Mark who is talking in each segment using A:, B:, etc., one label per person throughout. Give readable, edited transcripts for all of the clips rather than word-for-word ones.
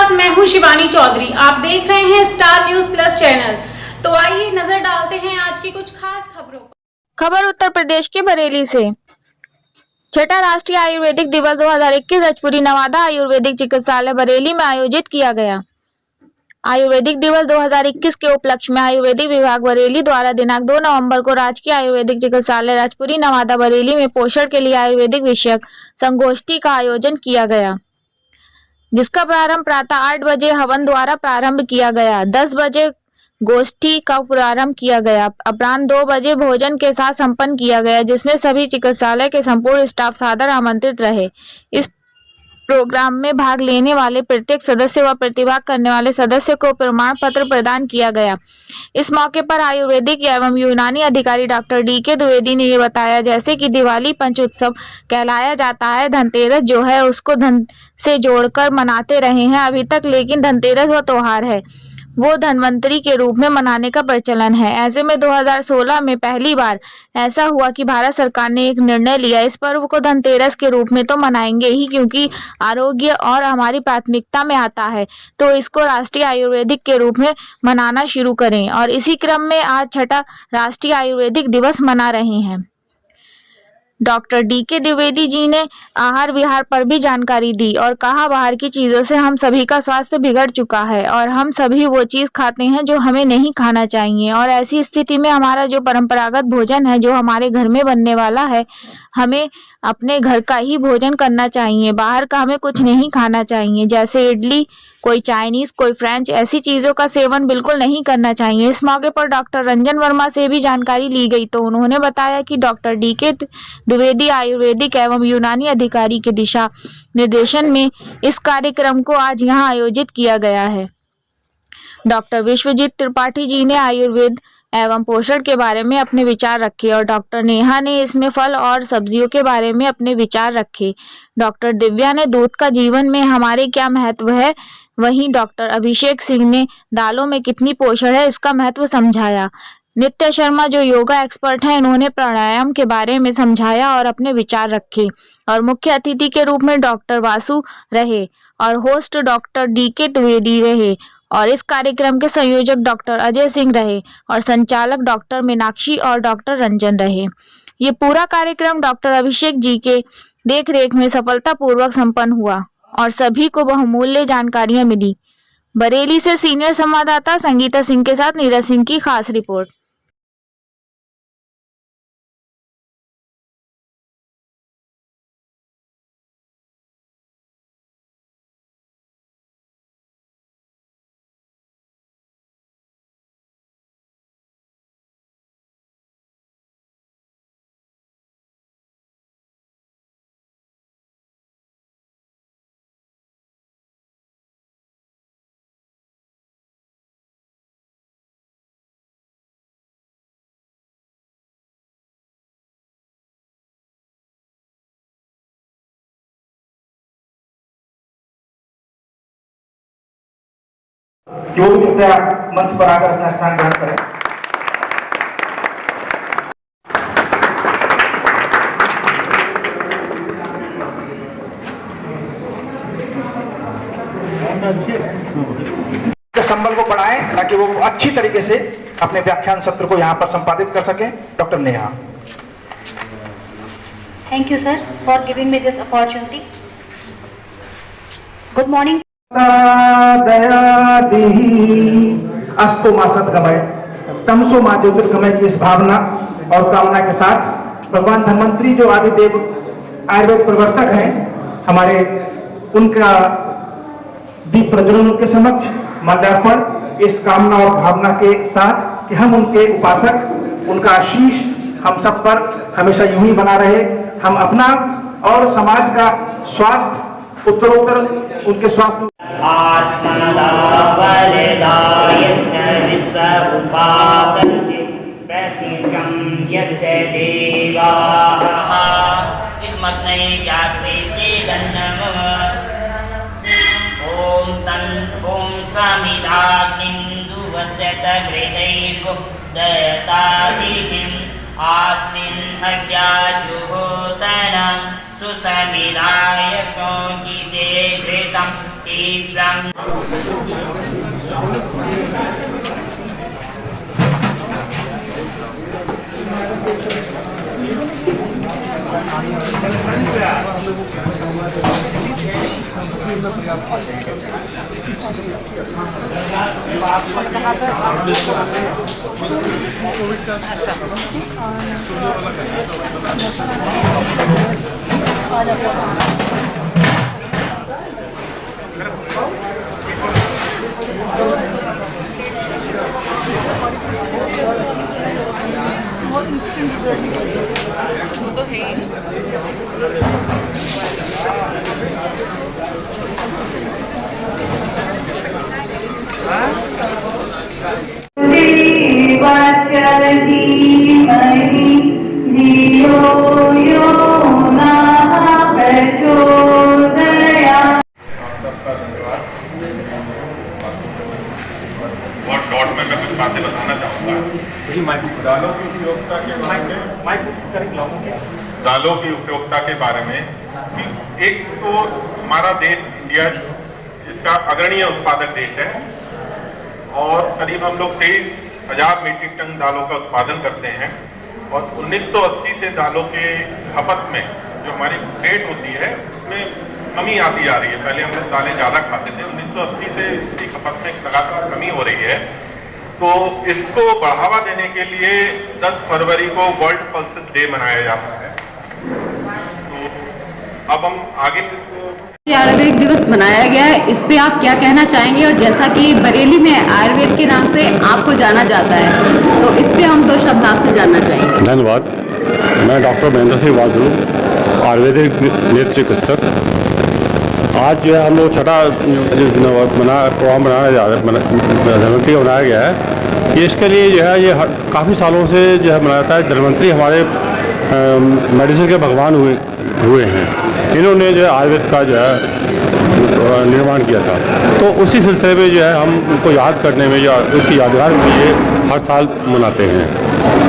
A: नमस्कार, मैं हूं शिवानी चौधरी। आप देख रहे हैं स्टार न्यूज प्लस चैनल। तो आइए नजर डालते हैं आज की कुछ खास खबरों पर।
B: खबर उत्तर प्रदेश के बरेली से। छठा राष्ट्रीय आयुर्वेदिक दिवस 2021 रजपुरी नवादा आयुर्वेदिक चिकित्सालय बरेली में आयोजित किया गया। आयुर्वेदिक दिवस 2021 के उपलक्ष्य में आयुर्वेदिक विभाग बरेली द्वारा दिनांक 2 नवंबर को राजकीय आयुर्वेदिक चिकित्सालय राजपुरी नवादा बरेली में पोषण के लिए आयुर्वेदिक विषयक संगोष्ठी का आयोजन किया गया, जिसका प्रारंभ प्रातः 8 बजे हवन द्वारा प्रारंभ किया गया। 10 बजे गोष्ठी का प्रारंभ किया गया। अपराह्न 2 बजे भोजन के साथ संपन्न किया गया, जिसमें सभी चिकित्सालय के संपूर्ण स्टाफ सादर आमंत्रित रहे। इस प्रोग्राम में भाग लेने वाले प्रत्येक सदस्य व प्रतिभाग करने वाले सदस्य को प्रमाण पत्र प्रदान किया गया। इस मौके पर आयुर्वेदिक एवं यूनानी अधिकारी डॉक्टर डी.के. द्विवेदी ने ये बताया, जैसे कि दिवाली पंच उत्सव कहलाया जाता है, धनतेरस जो है उसको धन से जोड़कर मनाते रहे हैं अभी तक, लेकिन धनतेरस वो त्योहार है वो धनवंतरी के रूप में मनाने का प्रचलन है। ऐसे में 2016 में पहली बार ऐसा हुआ कि भारत सरकार ने एक निर्णय लिया, इस पर्व को धनतेरस के रूप में तो मनाएंगे ही, क्योंकि आरोग्य और हमारी प्राथमिकता में आता है, तो इसको राष्ट्रीय आयुर्वेदिक के रूप में मनाना शुरू करें। और इसी क्रम में आज छठा राष्ट्रीय आयुर्वेदिक दिवस मना रहे हैं। Doctor DK. द्विवेदी जी ने आहार विहार पर भी जानकारी दी और कहा, बाहर की चीजों से हम सभी का स्वास्थ्य बिगड़ चुका है और हम सभी वो चीज खाते हैं जो हमें नहीं खाना चाहिए, और ऐसी स्थिति में हमारा जो परंपरागत भोजन है, जो हमारे घर में बनने वाला है, हमें अपने घर का ही भोजन करना चाहिए। बाहर का हमें कुछ नहीं खाना चाहिए, जैसे इडली, कोई चाइनीज, कोई फ्रेंच, ऐसी चीजों का सेवन बिल्कुल नहीं करना चाहिए। इस मौके पर डॉक्टर रंजन वर्मा से भी जानकारी ली गई, तो उन्होंने बताया कि डॉक्टर डी.के. द्विवेदी आयुर्वेदिक एवं यूनानी अधिकारी के दिशा निर्देशन में इस कार्यक्रम को आज यहाँ आयोजित किया गया है। डॉक्टर विश्वजीत त्रिपाठी जी ने आयुर्वेद एवं पोषण के बारे में अपने विचार रखे और डॉक्टर नेहा ने इसमें फल और सब्जियों के बारे में अपने विचार रखे। डॉक्टर दिव्या ने दूध का जीवन में हमारे क्या महत्व है, वहीं डॉक्टर अभिषेक सिंह ने दालों में कितनी पोषण है इसका महत्व समझाया। नित्य शर्मा जो योगा एक्सपर्ट हैं, इन्होंने प्राणायाम के बारे में समझाया और अपने विचार रखे। और मुख्य अतिथि के रूप में डॉक्टर वासु रहे और होस्ट डॉक्टर डी.के. द्विवेदी रहे, और इस कार्यक्रम के संयोजक डॉक्टर अजय सिंह रहे और संचालक डॉक्टर मीनाक्षी और डॉक्टर रंजन रहे। ये पूरा कार्यक्रम डॉक्टर अभिषेक जी के देखरेख में सफलतापूर्वक संपन्न हुआ और सभी को बहुमूल्य जानकारियां मिली। बरेली से सीनियर संवाददाता संगीता सिंह के साथ नीरज सिंह की खास रिपोर्ट।
C: जो भी कृपया मंच पर आकर अपना स्थान ग्रहण करें। संबल को बढ़ाएं ताकि वो अच्छी तरीके से अपने व्याख्यान सत्र को यहाँ पर संपादित कर सकें। Doctor Neha.
D: Thank you, sir, for giving me this opportunity. Good morning.
C: अस्तु मा सद्गमय तमसो मा ज्योतिर्गमय की इस भावना और कामना के साथ भगवान धन्वंतरी जो आदिदेव आयुर्वेद प्रवर्तक हैं हमारे, उनका दीप प्रज्वलन के समक्ष माल्यार्पण इस कामना और भावना के साथ कि हम उनके उपासक, उनका आशीष हम सब पर हमेशा यूं ही बना रहे। हम अपना और समाज का स्वास्थ्य उत्तरोत्तर उनके स्वास्थ्य
E: ओम आस्मिन् अज्ञाजुहोतनं सुसमिदाय सोचिसे घृतं तीव्रम्। और डॉट में मैं कुछ बातें बताना चाहूँगा। दालों की उपयोगिता के बारे में कि एक तो हमारा देश इंडिया इसका अग्रणीय उत्पादक देश है और करीब हम लोग 23,000 मीट्रिक टन दालों का उत्पादन करते हैं और 1980 से दालों के खपत में जो हमारी रेट होती है उसमें कमी आती जा रही है। पहले हम लोग दालें ज़्यादा खाते थे, 1980 से इसकी खपत में लगातार कमी हो रही है। तो इसको बढ़ावा देने के लिए 10 फरवरी को वर्ल्ड पल्सेस डे मनाया जाता है। तो अब हम आगे
F: आयुर्वेद दिवस मनाया गया है, इस पे आप क्या कहना चाहेंगे? और जैसा कि बरेली में आयुर्वेद के नाम से आपको जाना जाता है, तो इस पे हम 2 शब्द आपसे जानना चाहेंगे।
G: धन्यवाद। मैं डॉक्टर महेंद्र सिंह वाजू, आयुर्वेदिक नेत्र चिकित्सक। आज जो है हम लोग छठा प्रोग्राम बनाया जा रहा है, धन्वंतरी मनाया गया है। ये इसके लिए जो है ये काफ़ी सालों से जो है मनाया जाता है। धन्वंतरी हमारे मेडिसिन के भगवान हुए हैं। इन्होंने जो है आयुर्वेद का जो है निर्माण किया था, तो उसी सिलसिले में जो है हम उनको याद करने में या उसकी यादगार के लिए हर साल मनाते हैं।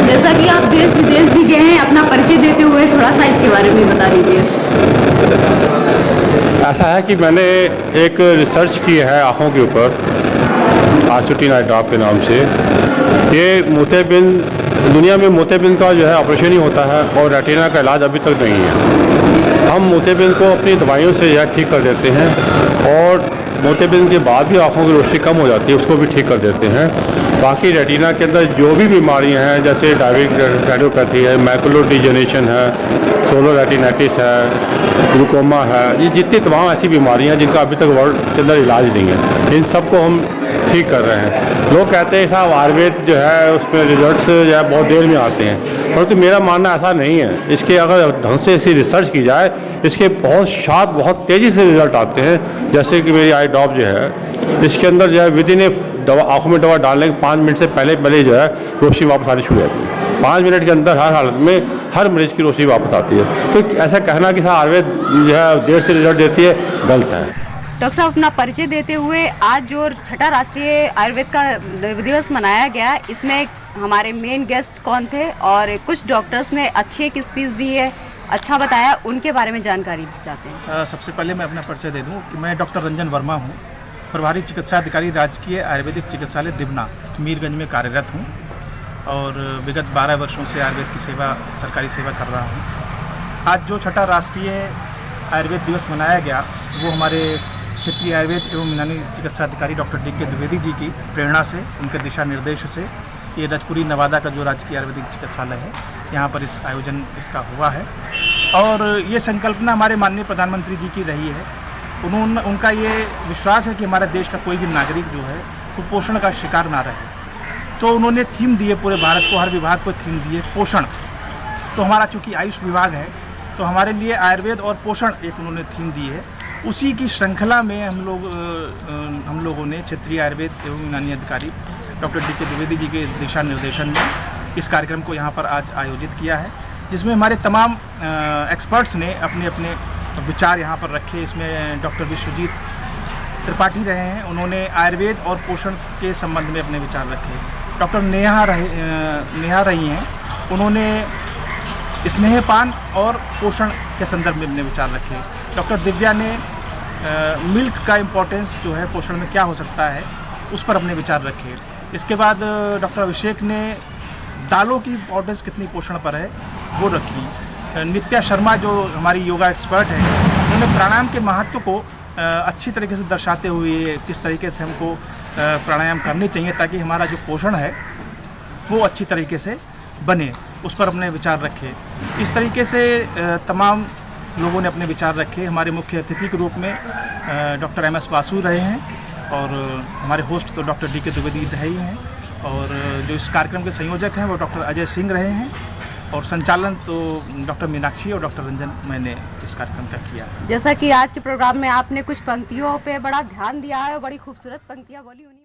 F: जैसा कि आप देश विदेश भी गए हैं, अपना परिचय देते हुए थोड़ा सा इसके बारे में बता दीजिए।
G: ऐसा है कि मैंने एक रिसर्च की है आँखों के ऊपर, आर्सुटीन आई ड्रॉप के नाम से। ये मोतियाबिंद, दुनिया में मोतियाबिंद का जो है ऑपरेशन ही होता है और रेटिना का इलाज अभी तक नहीं है। हम मोतियाबिंद को अपनी दवाइयों से जो है ठीक कर देते हैं और मोतियाबिंद के बाद भी आँखों की रोशनी कम हो जाती है, उसको भी ठीक कर देते हैं। बाकी रेटिना के अंदर जो भी बीमारियां हैं, जैसे डायबिटिक रेटिनोपैथी है, मैकुलर डिजेनरेशन है, सोलर रेटिनाइटिस है, ग्लूकोमा है, ये जितनी तमाम ऐसी बीमारियां हैं जिनका अभी तक वर्ल्ड के अंदर इलाज नहीं है, इन सबको हम ठीक कर रहे हैं। लोग कहते हैं साहब आयुर्वेद जो है उसमें रिजल्ट्स जो है बहुत देर में आते हैं, परंतु मेरा मानना ऐसा नहीं है। इसके अगर ढंग से इसी रिसर्च की जाए, इसके बहुत शार्प, बहुत तेज़ी से रिजल्ट आते हैं। जैसे कि मेरी आई ड्रॉप जो है, इसके अंदर जो है विदिन ए दवा, आँखों में दवा डालने के 5 मिनट से पहले जो है रोशनी वापस आनी शुरू हो जाती है। 5 मिनट के अंदर हर हालत में हर मरीज की रोशनी वापस आती है। तो ऐसा कहना कि साहब आयुर्वेद जो है देर से रिजल्ट देती है, गलत है।
F: डॉक्टर साहब, अपना परिचय देते हुए आज जो छठा राष्ट्रीय आयुर्वेद का दिवस मनाया गया, इसमें हमारे मेन गेस्ट कौन थे और कुछ डॉक्टर्स ने अच्छी एक स्पीच दी है, अच्छा बताया, उनके बारे में जानकारी चाहते हैं।
H: सबसे पहले मैं अपना परिचय दे दूं कि मैं डॉक्टर रंजन वर्मा हूं, प्रभारी चिकित्सा अधिकारी राजकीय आयुर्वेदिक चिकित्सालय दिवना मीरगंज में कार्यरत हूं और विगत 12 वर्षों से आयुर्वेद की सरकारी सेवा कर रहा हूं। आज जो छठा राष्ट्रीय आयुर्वेद दिवस मनाया गया, वो हमारे क्षेत्रीय आयुर्वेद एवं यूनानी चिकित्सा अधिकारी डॉक्टर डी.के. द्विवेदी जी की प्रेरणा से, उनके दिशा निर्देश से ये रजपुरी नवादा का जो राजकीय आयुर्वेदिक चिकित्सालय है, यहाँ पर इस आयोजन इसका हुआ है। और ये संकल्पना हमारे माननीय प्रधानमंत्री जी की रही है। उनका ये विश्वास है कि हमारे देश का कोई भी नागरिक जो है कुपोषण का शिकार ना रहे। तो उन्होंने थीम दी है, पूरे भारत को, हर विभाग को थीम दी है पोषण। तो हमारा चूँकि आयुष विभाग है, तो हमारे लिए आयुर्वेद और पोषण एक उन्होंने थीम दी है। उसी की श्रृंखला में हम लोगों ने क्षेत्रीय आयुर्वेद एवं यूनानी अधिकारी डॉक्टर डी.के. द्विवेदी जी के दिशा निर्देशन में इस कार्यक्रम को यहाँ पर आज आयोजित किया है, जिसमें हमारे तमाम एक्सपर्ट्स ने अपने अपने विचार यहाँ पर रखे। इसमें डॉक्टर विश्वजीत त्रिपाठी रहे हैं, उन्होंने आयुर्वेद और पोषण के संबंध में अपने विचार रखे। डॉक्टर नेहा रही हैं, उन्होंने स्नेहपान और पोषण के संदर्भ में अपने विचार रखे। डॉक्टर दिव्या ने मिल्क का इम्पोर्टेंस जो है पोषण में क्या हो सकता है, उस पर अपने विचार रखे। इसके बाद डॉक्टर अभिषेक ने दालों की इम्पोर्टेंस कितनी पोषण पर है वो रखी। नित्या शर्मा जो हमारी योगा एक्सपर्ट हैं, उन्होंने प्राणायाम के महत्व को अच्छी तरीके से दर्शाते हुए किस तरीके से हमको प्राणायाम करनी चाहिए ताकि हमारा जो पोषण है वो अच्छी तरीके से बने, उस पर अपने विचार रखे। इस तरीके से तमाम लोगों ने अपने विचार रखे। हमारे मुख्य अतिथि के रूप में डॉक्टर MS बासु रहे हैं और हमारे होस्ट तो डॉक्टर DK द्विवेदी रहे ही हैं, और जो इस कार्यक्रम के संयोजक हैं वो डॉक्टर अजय सिंह रहे हैं, और संचालन तो डॉक्टर मीनाक्षी और डॉक्टर रंजन मैंने इस कार्यक्रम का किया।
F: जैसा कि आज के प्रोग्राम में आपने कुछ पंक्तियों पे बड़ा ध्यान दिया है और बड़ी खूबसूरत पंक्तियाँ बोली उन्हीं